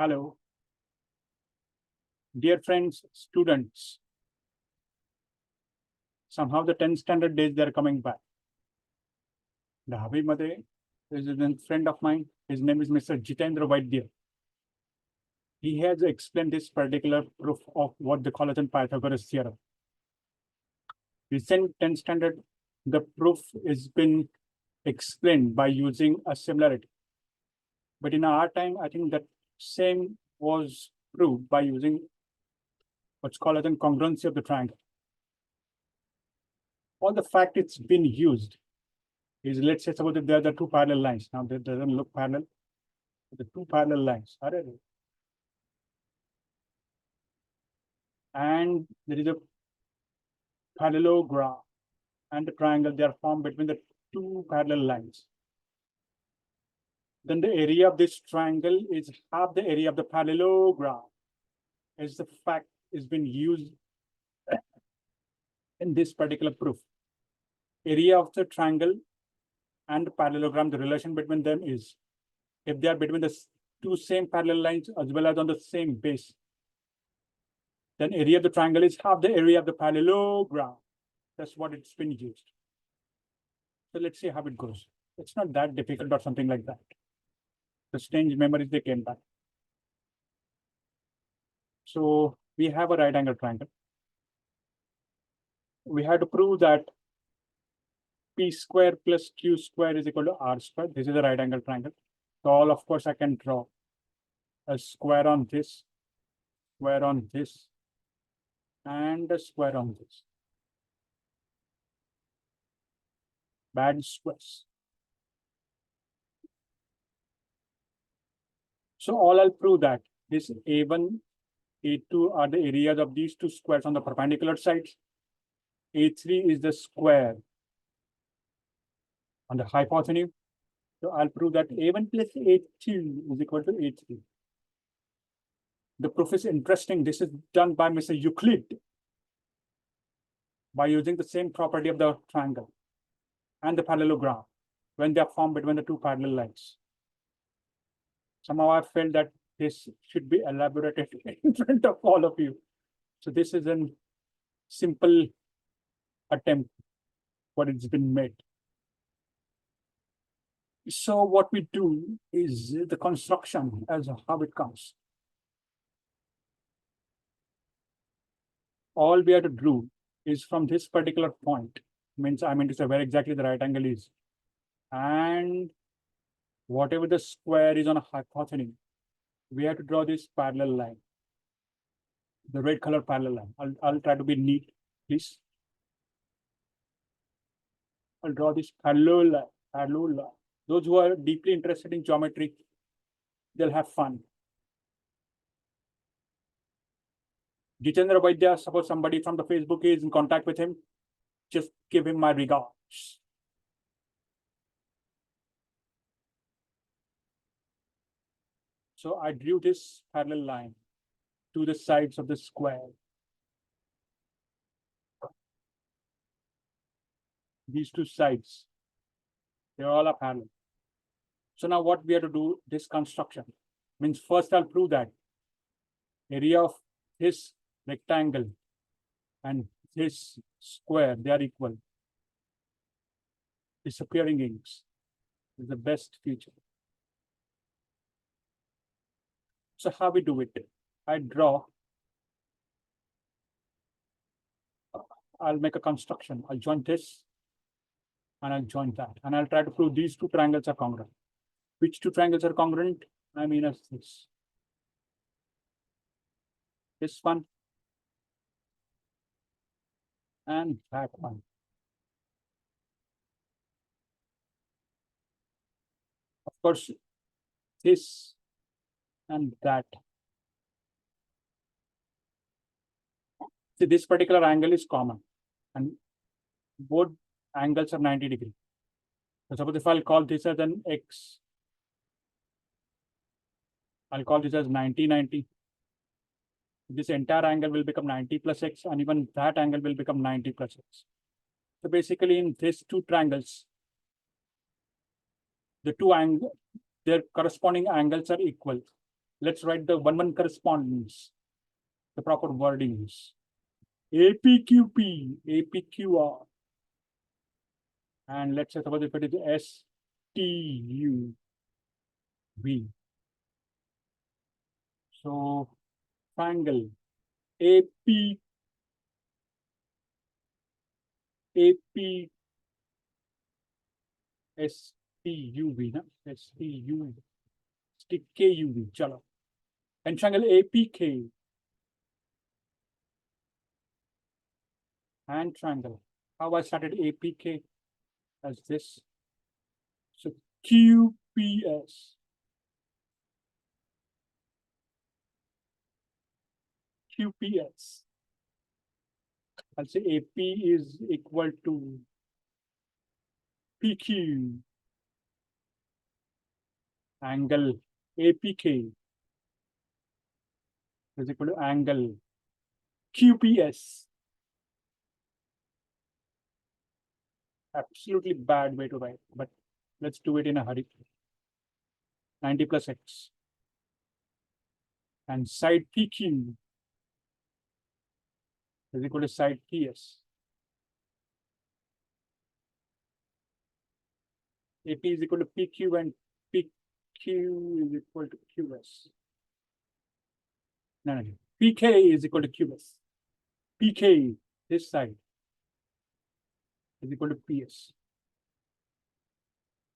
Hello. Dear friends, students, somehow the 10th standard days, they're coming back. The Habib is a friend of mine. His name is Mr. Jitendra Vaidya. He has explained this particular proof of what they call as a Pythagoras theorem. Recent 10th standard, the proof has been explained by using a similarity. But in our time, I think that same was proved by using what's called as a congruency of the triangle. All the fact it's been used is, let's say, suppose that there are the two parallel lines. Now, that doesn't look parallel. The two parallel lines are there. And there is a parallelogram and the triangle. They are formed between the two parallel lines. Then the area of this triangle is half the area of the parallelogram. As the fact is been used in this particular proof. Area of the triangle and the parallelogram, the relation between them is, if they are between the two same parallel lines as well as on the same base, then area of the triangle is half the area of the parallelogram. That's what it's been used. So let's see how it goes. It's not that difficult or something like that. The strange memories, they came back. So we have a right angle triangle. We have to prove that p square plus q square is equal to r square. This is a right angle triangle. So all, of course, I can draw a square on this, square on this, and a square on this. Bad squares. So all I'll prove that this A1, A2 are the areas of these two squares on the perpendicular sides. A3 is the square on the hypotenuse. So I'll prove that A1 plus A2 is equal to A3. The proof is interesting. This is done by Mr. Euclid by using the same property of the triangle and the parallelogram when they are formed between the two parallel lines. Somehow I felt that this should be elaborated in front of all of you. So this is a simple attempt, what it's been made. So what we do is the construction as how it comes. All we have to do is from this particular point, means I mean to say where exactly the right angle is, and whatever the square is on a hypotenuse, we have to draw this parallel line, the red color parallel line. I'll try to be neat, please. I'll draw this parallel line. Those who are deeply interested in geometry, they'll have fun. Jitendra Vaidya, suppose somebody from the Facebook is in contact with him, just give him my regards. So I drew this parallel line to the sides of the square. These two sides, they all are parallel. So now what we have to do, this construction, means first I'll prove that area of this rectangle and this square, they are equal. Disappearing inks is the best feature. So how we do it? I draw. I'll make a construction. I'll join this and I'll join that. And I'll try to prove these two triangles are congruent. Which two triangles are congruent? I mean as this. This one and that one. Of course, this and that. See, this particular angle is common and both angles are 90 degrees. So suppose if I'll call this as an X, I'll call this as 90. This entire angle will become 90 plus X, and even that angle will become 90 plus X. So basically in these two triangles, the two angles, their corresponding angles are equal. let's write the one correspondence, the proper wordings. APQP, APQR. And let's say suppose if it is STUV. So triangle AP STUV, na? STUV. Stick KUV. Chalo. And triangle APK. And triangle. How I started APK as this. So QPS. QPS. I'll say AP is equal to PQ. Angle APK is equal to angle QPS. Absolutely bad way to write, but let's do it in a hurry. 90 plus X. And side PQ is equal to side PS. AP is equal to PQ and PQ is equal to QS. No. PK is equal to QS. PK, this side, is equal to PS.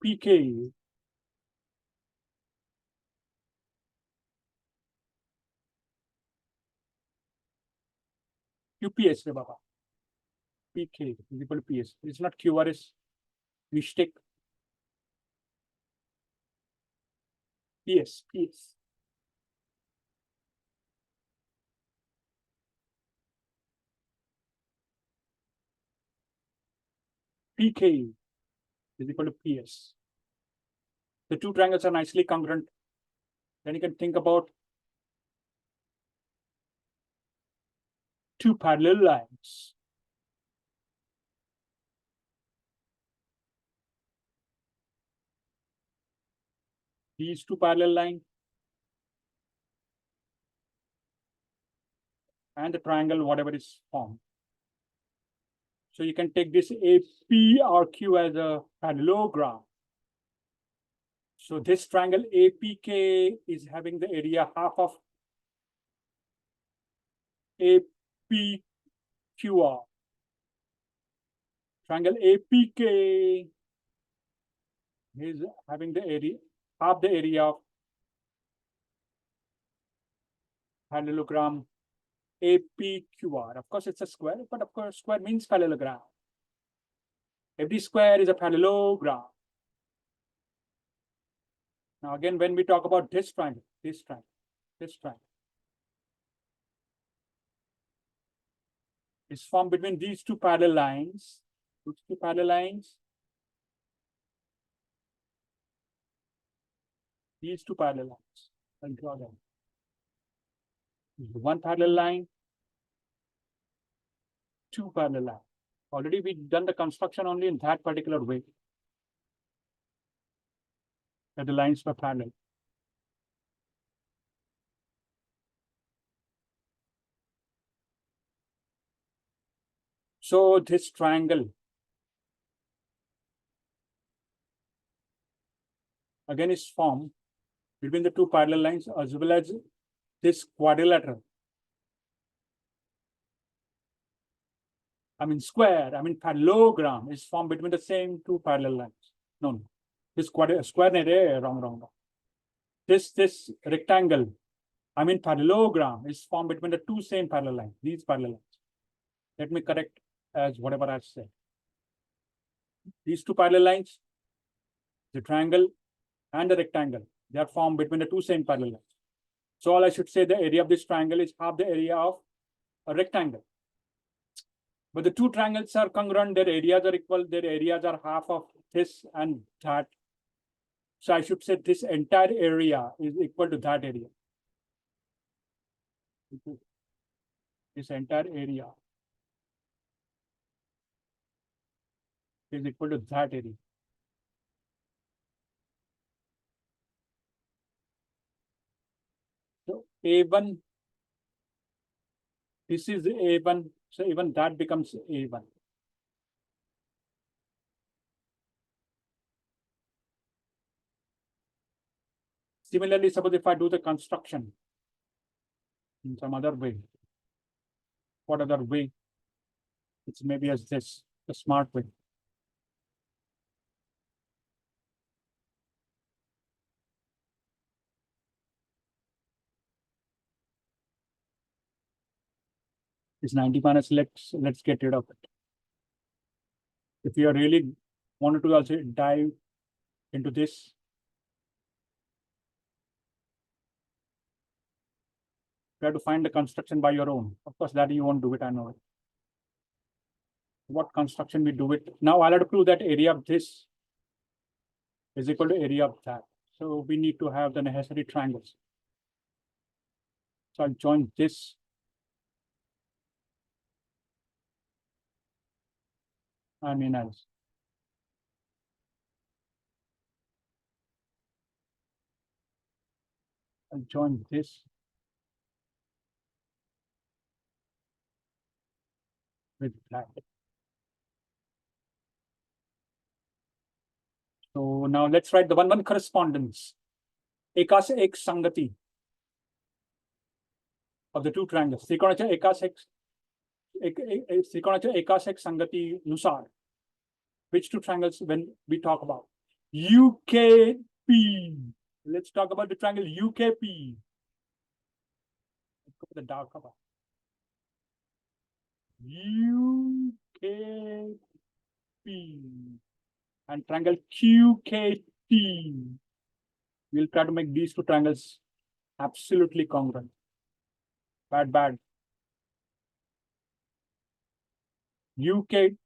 PK QPS, Baba. PK is equal to PS. It's not QRS. Mistake. PS. PK is equal to PS. The two triangles are nicely congruent. Then you can think about two parallel lines. These two parallel lines and the triangle, whatever is formed. So you can take this APRQ as a parallelogram. So this triangle APK is having the area half of APQR. Triangle APK is having the area, half the area of parallelogram APQR. Of course, it's a square, but of course, square means parallelogram. Every square is a parallelogram. Now, again, when we talk about this triangle, is formed between these two parallel lines. Which two parallel lines? These two parallel lines. I'll draw them. One parallel line, two parallel lines. Already we've done the construction only in that particular way, that the lines were parallel. So this triangle again is formed between the two parallel lines as well as this quadrilateral. Parallelogram is formed between the same two parallel lines. No. This square, wrong. This rectangle, parallelogram is formed between the two same parallel lines, these parallel lines. Let me correct as whatever I've said. These two parallel lines, the triangle and the rectangle, they are formed between the two same parallel lines. So all I should say, the area of this triangle is half the area of a rectangle. But the two triangles are congruent, their areas are equal, their areas are half of this and that. So I should say this entire area is equal to that area. This entire area is equal to that area. A1, this is A1, so even that becomes A1. Similarly, suppose if I do the construction in some other way, what other way? It's maybe as this, the smart way. It's 90 minus, let's get rid of it. If you are really wanted to also dive into this, you have to find the construction by your own. Of course, that you won't do it, I know it. What construction we do it? Now I'll have to prove that area of this is equal to area of that. So we need to have the necessary triangles. So I'll join this. I mean as. I'll join this with that. So now let's write the one correspondence. Eka se ek sangati of the two triangles. त्रिकोणाच्या एकास एक संगति नुसार. Which two triangles when we talk about? UKP. Let's talk about the triangle UKP. Let's go with the dark color. UKP and triangle QKT. We'll try to make these two triangles absolutely congruent. Bad. UKP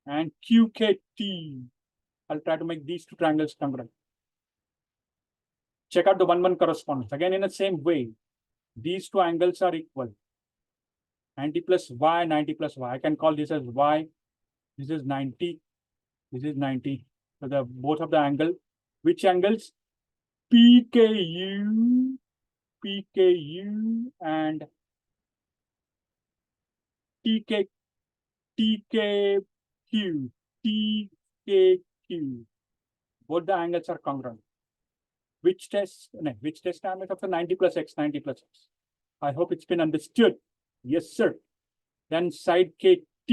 and QKT. I'll try to make these two triangles congruent. Check out the 1-1 correspondence. Again, in the same way, these two angles are equal. 90 plus y, 90 plus y. I can call this as y. This is 90. This is 90. So the both of the angle. Which angles? PKU and TKQ. Both the angles are congruent. Which test? No, which test I'm of the 90 plus x, 90 plus x. I hope it's been understood. Yes, sir. Then side KT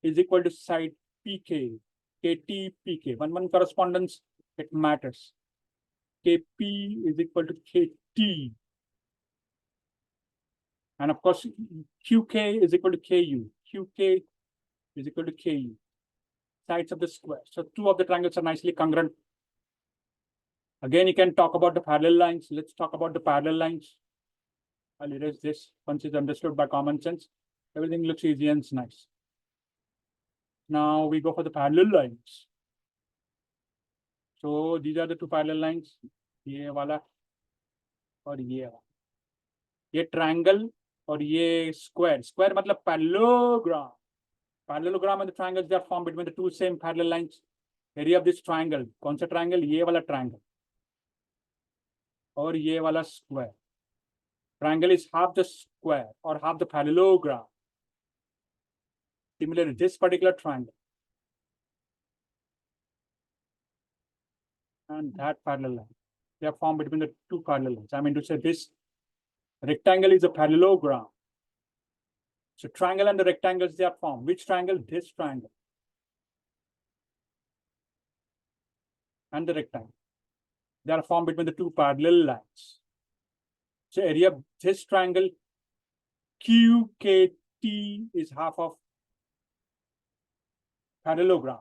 is equal to side PK. KT, PK. 1-1 correspondence, it matters. KP is equal to KT. And of course, QK is equal to KU. QK is equal to KU. Sides of the square. So two of the triangles are nicely congruent. Again, you can talk about the parallel lines. Let's talk about the parallel lines. I'll erase this. Once it's understood by common sense, everything looks easy and nice. Now we go for the parallel lines. So these are the two parallel lines. ये वाला और ये वाला. ये triangle और ये square. Square मतलब parallelogram. Parallelogram and the triangles, they are formed between the two same parallel lines. Area of this triangle. कौन सा triangle? ये वाला triangle. और ये वाला square. Triangle is half the square or half the parallelogram. Similarly, this particular triangle and that parallel line, they are formed between the two parallel lines. I mean to say this rectangle is a parallelogram. So triangle and the rectangles, they are formed. Which triangle? This triangle and the rectangle. They are formed between the two parallel lines. So area of this triangle QKT is half of parallelogram.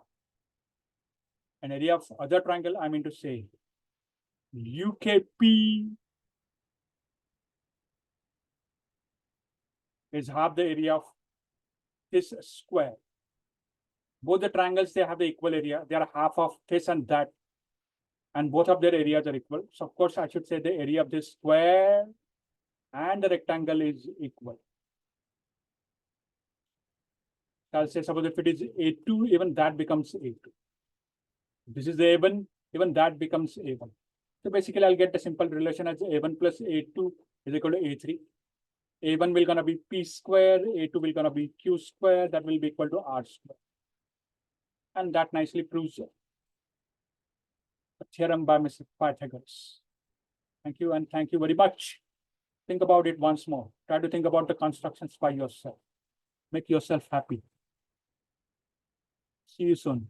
An area of other triangle, I mean to say UKP is half the area of this square. Both the triangles, they have the equal area. They are half of this and that. And both of their areas are equal. So of course, I should say the area of this square and the rectangle is equal. I'll say suppose if it is A2, even that becomes A2. This is A1, even that becomes A1. So basically, I'll get the simple relation as A1 plus A2 is equal to A3. A1 will gonna be P square, A2 will gonna be Q square, that will be equal to R square. And that nicely proves the theorem by Mr. Pythagoras. Thank you, and thank you very much. Think about it once more. Try to think about the constructions by yourself. Make yourself happy. See you soon.